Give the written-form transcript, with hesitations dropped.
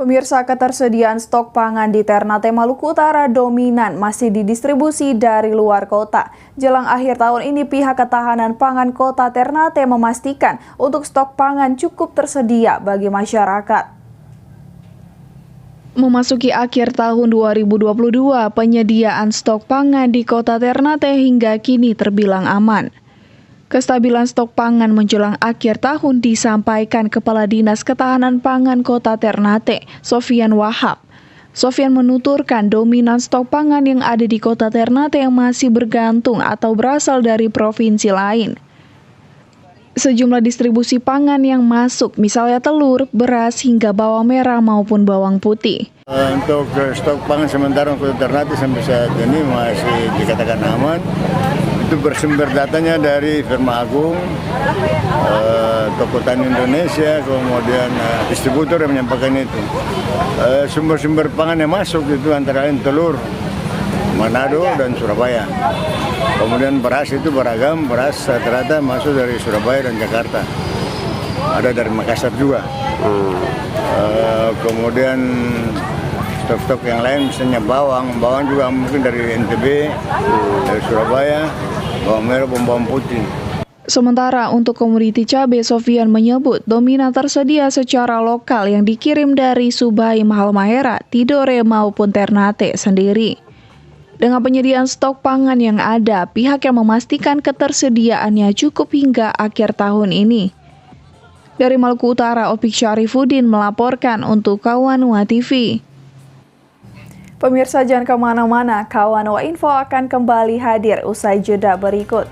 Pemirsa, ketersediaan stok pangan di Ternate, Maluku Utara dominan masih didistribusi dari luar kota. Jelang akhir tahun ini, pihak ketahanan pangan kota Ternate memastikan untuk stok pangan cukup tersedia bagi masyarakat. Memasuki akhir tahun 2022, penyediaan stok pangan di kota Ternate hingga kini terbilang aman. Kestabilan stok pangan menjelang akhir tahun disampaikan Kepala Dinas Ketahanan Pangan Kota Ternate, Sofian Wahab. Sofian menuturkan dominan stok pangan yang ada di Kota Ternate yang masih bergantung atau berasal dari provinsi lain. Sejumlah distribusi pangan yang masuk, misalnya telur, beras, hingga bawang merah maupun bawang putih. Untuk stok pangan sementara Kota Ternate sampai saat ini masih dikatakan aman. Itu bersumber datanya dari Firma Agung, Toko Tani Indonesia, kemudian distributor yang menyampaikan itu. Sumber-sumber pangan yang masuk itu antara lain telur, Manado dan Surabaya. Kemudian beras itu beragam, beras rata-rata masuk dari Surabaya dan Jakarta. Ada dari Makassar juga. Kemudian stok-stok yang lain misalnya bawang juga mungkin dari NTB, dari Surabaya, bawang merah, bawang putih. Sementara untuk komoditi cabai, Sofian menyebut dominan tersedia secara lokal yang dikirim dari Subaim, Halmahera, Tidore maupun Ternate sendiri. Dengan penyediaan stok pangan yang ada, pihak yang memastikan ketersediaannya cukup hingga akhir tahun ini. Dari Maluku Utara, Opik Syarifuddin melaporkan untuk Kawanua TV. Pemirsa, jangan kemana-mana, Kawanua Info akan kembali hadir usai jeda berikut.